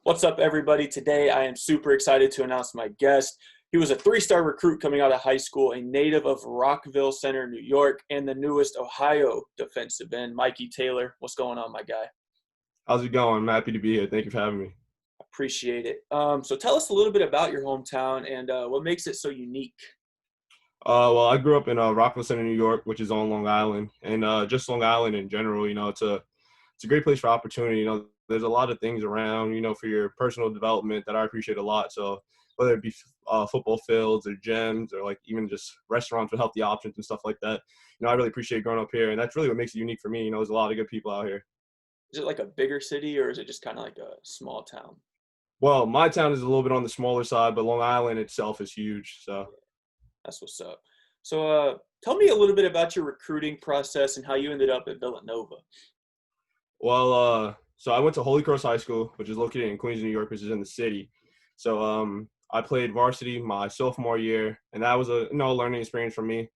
What's up, everybody? Today, I am super excited to announce my guest. He was a three-star recruit coming out of high school, a native of Rockville Center, New York, and the newest Ohio defensive end, Mikey Taylor. What's going on, my guy? How's it going? I'm happy to be here. Thank you for having me. Appreciate it. So tell us a little bit about your hometown and what makes it so unique. Well, I grew up in Rockville Center, New York, which is on Long Island, and just Long Island in general. It's a great place for opportunity. There's a lot of things around, for your personal development that I appreciate a lot. So whether it be football fields or gyms or like even just restaurants with healthy options and stuff like that, I really appreciate growing up here, and that's really what makes it unique for me. There's a lot of good people out here. Is it like a bigger city or is it just kind of like a small town? Well, my town is a little bit on the smaller side, but Long Island itself is huge. So. That's what's up. So tell me a little bit about your recruiting process and how you ended up at Villanova. So I went to Holy Cross High School, which is located in Queens, New York, which is in the city. So I played varsity my sophomore year, and that was a learning experience for me.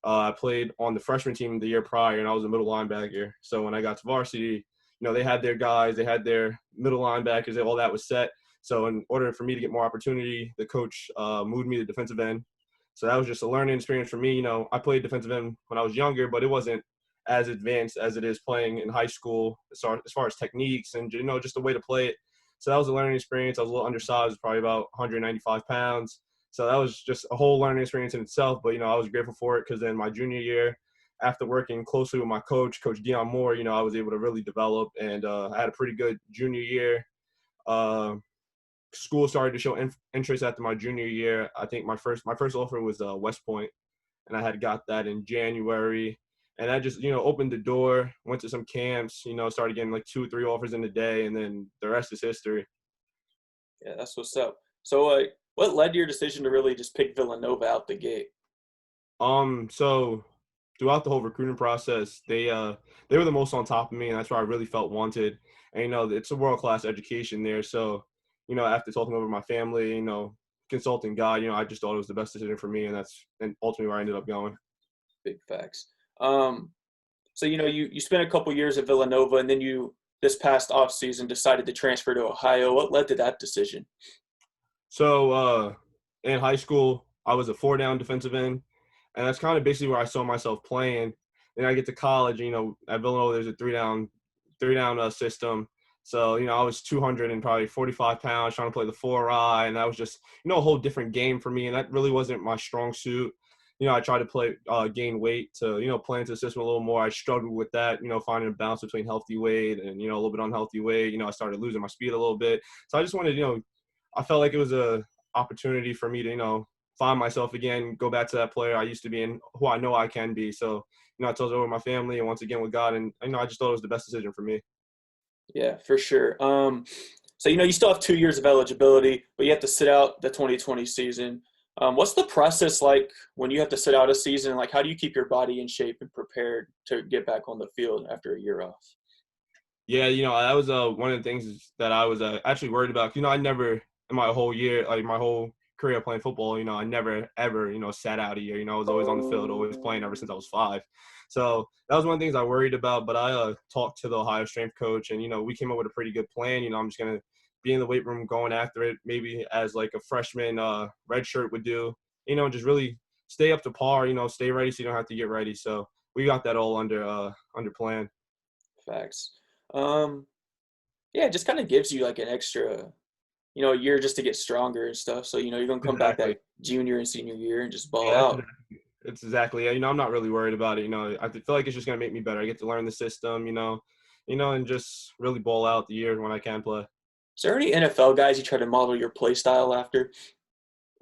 I played on the freshman team the year prior, and I was a middle linebacker. So when I got to varsity, they had their guys, they had their middle linebackers, all that was set. So in order for me to get more opportunity, the coach moved me to defensive end. So that was just a learning experience for me. I played defensive end when I was younger, but it wasn't as advanced as it is playing in high school as far as techniques and, just the way to play it. So that was a learning experience. I was a little undersized, probably about 195 pounds. So that was just a whole learning experience in itself. But, I was grateful for it because then my junior year, after working closely with my coach, Coach Dion Moore, I was able to really develop, and I had a pretty good junior year. School started to show interest after my junior year. I think my first offer was West Point, and I had got that in January, and that just opened the door. Went to some camps, started getting like 2 or 3 offers in a day, and then the rest is history. Yeah, that's what's up. So what led to your decision to really just pick Villanova out the gate? So throughout the whole recruiting process, they were the most on top of me, and that's where I really felt wanted. And it's a world-class education there, so after talking over my family, consulting God, I just thought it was the best decision for me, and that's ultimately where I ended up going. Big facts. So you spent a couple years at Villanova, and then you this past off season decided to transfer to Ohio. What led to that decision? So in high school, I was a 4-down defensive end, and that's kind of basically where I saw myself playing. Then I get to college, at Villanova, there's a three down system. So, I was 200 and probably 45 pounds trying to play the 4-eye, and that was just, a whole different game for me, and that really wasn't my strong suit. I tried to gain weight to, play into the system a little more. I struggled with that, finding a balance between healthy weight and, a little bit unhealthy weight. I started losing my speed a little bit. So I just wanted, I felt like it was a opportunity for me to, find myself again, go back to that player I used to be and who I know I can be. So, I told over my family and once again with God, and, I just thought it was the best decision for me. Yeah, for sure. So you still have 2 years of eligibility, but you have to sit out the 2020 season. What's the process like when you have to sit out a season? Like, how do you keep your body in shape and prepared to get back on the field after a year off? Yeah, that was one of the things that I was actually worried about. I never in my whole year, like my whole career playing football, I never ever sat out a year. I was always on the field, always playing ever since I was 5. So that was one of the things I worried about. But I talked to the Ohio strength coach, and we came up with a pretty good plan. I'm just gonna be in the weight room going after it, maybe as like a freshman red shirt would do. Just really stay up to par. Stay ready so you don't have to get ready. So we got that all under plan. Facts. Um, yeah, it just kind of gives you like an extra, a year just to get stronger and stuff. So you're gonna come back Exactly. that junior and senior year and just ball Yeah, that's out. exactly. It's exactly. Yeah, I'm not really worried about it. I feel like it's just gonna make me better. I get to learn the system, and just really ball out the year when I can play. Is there any NFL guys you try to model your play style after?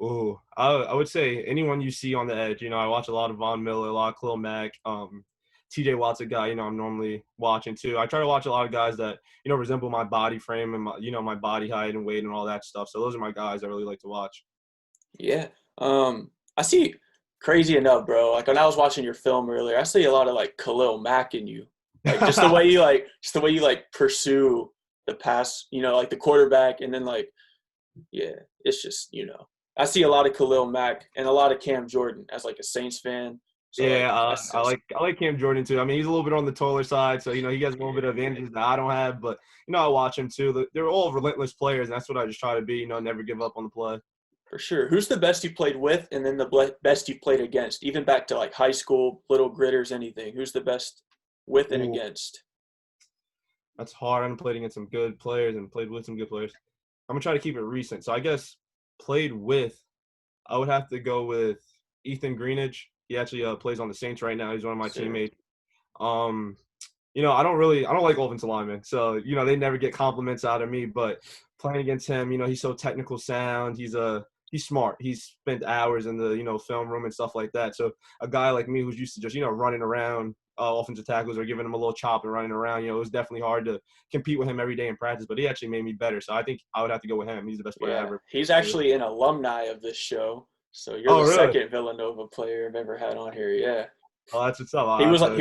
Ooh, I would say anyone you see on the edge. I watch a lot of Von Miller, a lot of Khalil Mack, TJ Watt's a guy, I'm normally watching too. I try to watch a lot of guys that, resemble my body frame and my body height and weight and all that stuff. So those are my guys I really like to watch. Yeah. I see crazy enough, bro. Like when I was watching your film earlier, I see a lot of like Khalil Mack in you. Like just the way you like pursue the pass, like the quarterback and then like yeah, it's just, I see a lot of Khalil Mack and a lot of Cam Jordan as like a Saints fan. So Yeah, like that's I like Cam Jordan too. I mean, he's a little bit on the taller side, so he has a little bit of advantages that I don't have. But I watch him too. They're all relentless players, and that's what I just try to be. Never give up on the play. for sure. Who's the best you played with, and then the best you played against? Even back to like high school, little gritters, anything. Who's the best with and Ooh, against? that's hard. I've played against some good players and played with some good players. I'm gonna try to keep it recent. So I guess played with, I would have to go with Ethan Greenidge. He actually plays on the Saints right now. He's one of my Sure. teammates. Um, I don't like offensive linemen. So, they never get compliments out of me, but playing against him, he's so technical sound. He's smart. He's spent hours in the, film room and stuff like that. So a guy like me who's used to just, running around offensive tackles or giving him a little chop and running around, it was definitely hard to compete with him every day in practice, but he actually made me better. So I think I would have to go with him. He's the best player I Yeah, ever he's played with. actually an alumni of this show. So you're Oh, the really? second Villanova player I've ever had on here. Yeah. Oh, that's what's up. He I'll was have like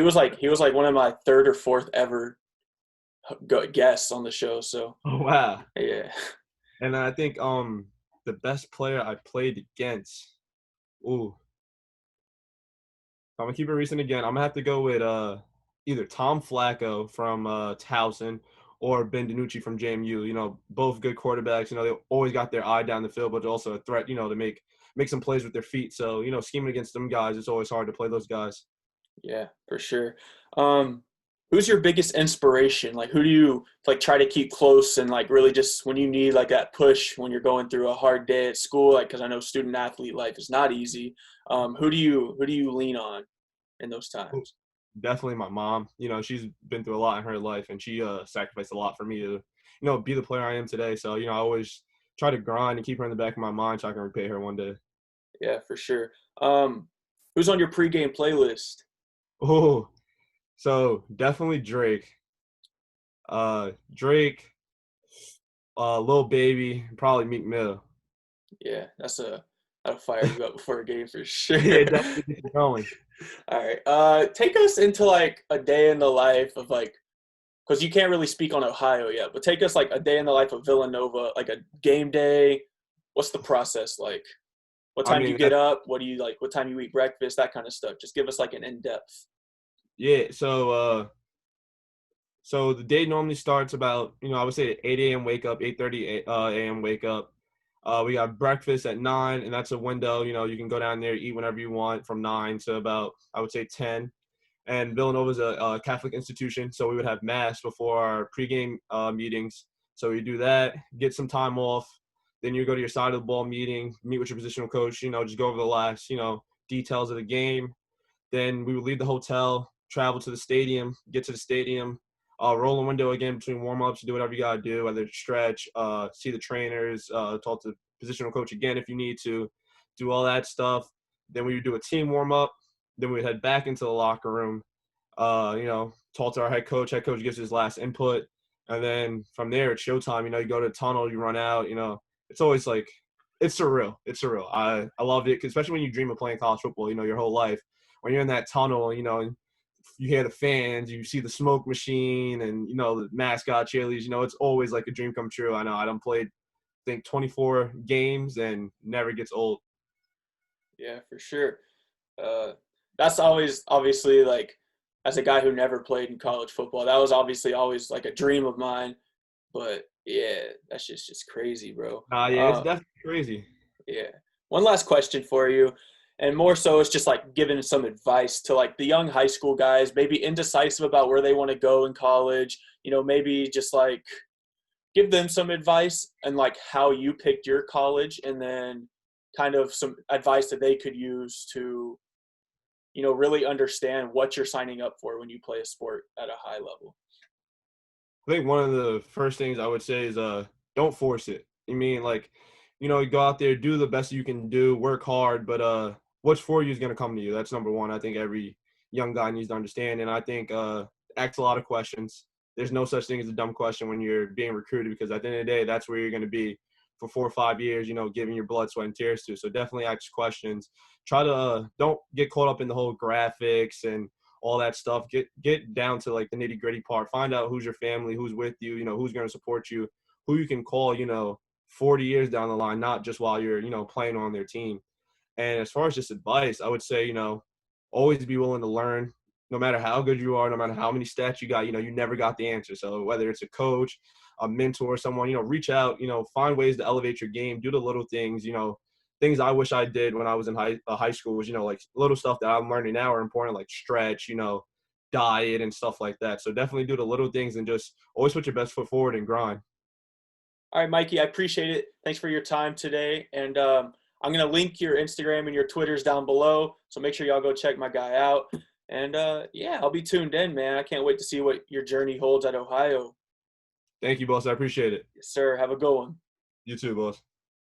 to. one of my third or fourth ever guests on the show. So Oh, wow. yeah, And then I think the best player I played against. Ooh, I'm gonna keep it recent again. I'm gonna have to go with either Tom Flacco from Towson or Ben DiNucci from JMU. Both good quarterbacks. They always got their eye down the field, but also a threat. To make some plays with their feet. So scheming against them guys, it's always hard to play those guys. yeah, for sure. Um, who's your biggest inspiration? Like, who do you like try to keep close and like really just when you need like that push when you're going through a hard day at school? Like, because I know student athlete life is not easy. Who do you lean on in those Ooh, times? definitely my mom. She's been through a lot in her life, and she sacrificed a lot for me to be the player I am today. So I always try to grind and keep her in the back of my mind so I can repay her one day. Yeah, for sure. Um, who's on your pregame playlist? Oh, so definitely Drake. Drake, Lil Baby, probably Meek Mill. Yeah, that'll fire you up before a game for Yeah, sure. definitely get you going. All right. Take us into like a day in the life of like, because you can't really speak on Ohio yet, but take us like a day in the life of Villanova, like a game day. What's the process like? What I time do you mean, get up? What do you like? What time you eat breakfast? That kind of stuff. Just give us like an in depth. yeah. So the day normally starts about I would say 8 a.m. wake up, 8:30 a.m. wake up. We got breakfast at 9, and that's a window. You can go down there, eat whenever you want from 9 to about I would say 10. And Villanova is a Catholic institution, so we would have mass before our pregame meetings. So we do that, get some time off. Then you go to your side of the ball meeting, meet with your positional coach. Just go over the last details of the game. Then we would leave the hotel, travel to the stadium, get to the stadium, roll a window again between warm-ups, do whatever you got to do, whether it's stretch, see the trainers, talk to the positional coach again if you need to, do all that stuff. Then we would do a team warm-up. Then we would head back into the locker room, talk to our head coach. Head coach gives his last input. And then from there, it's showtime. You go to the tunnel, you run out. It's always like, it's surreal. It's surreal. I loved it, especially when you dream of playing college football, your whole life. When you're in that tunnel, and you hear the fans, you see the smoke machine and, the mascot cheerleaders, it's always like a dream come true. I know I done played, I think, 24 games and never gets old. Yeah, for sure. Uh, that's always obviously like as a guy who never played in college football, that was obviously always like a dream of mine. But yeah, that's just crazy, bro. Yeah, it's definitely crazy. Yeah. One last question for you, and more so it's just like giving some advice to like the young high school guys, maybe indecisive about where they want to go in college. Maybe just like give them some advice and like how you picked your college, and then kind of some advice that they could use to really understand what you're signing up for when you play a sport at a high level. I think one of the first things I would say is don't force it. I mean, like, you go out there, do the best you can do, work hard, but what's for you is gonna come to you. That's number one. I think every young guy needs to understand. And I think ask a lot of questions. There's no such thing as a dumb question when you're being recruited, because at the end of the day, that's where you're gonna be for 4 or 5 years, giving your blood, sweat, and tears to. So definitely ask questions. Try to don't get caught up in the whole graphics and all that stuff. Get down to like the nitty gritty part. Find out who's your family, who's with you, who's going to support you, who you can call, 40 years down the line, not just while you're, playing on their team. And as far as just advice, I would say, always be willing to learn. No matter how good you are, no matter how many stats you got, you never got the answer. So whether it's a coach, a mentor, someone, reach out, find ways to elevate your game, do the little things, things I wish I did when I was in high school was, like little stuff that I'm learning now are important, like stretch, diet and stuff like that. So definitely do the little things and just always put your best foot forward and grind. All right, Mikey, I appreciate it. Thanks for your time today. And I'm going to link your Instagram and your Twitters down below. So make sure y'all go check my guy out. And yeah, I'll be tuned in, man. I can't wait to see what your journey holds at Ohio. Thank you, boss. I appreciate it. Yes, sir. Have a good one. You too, boss.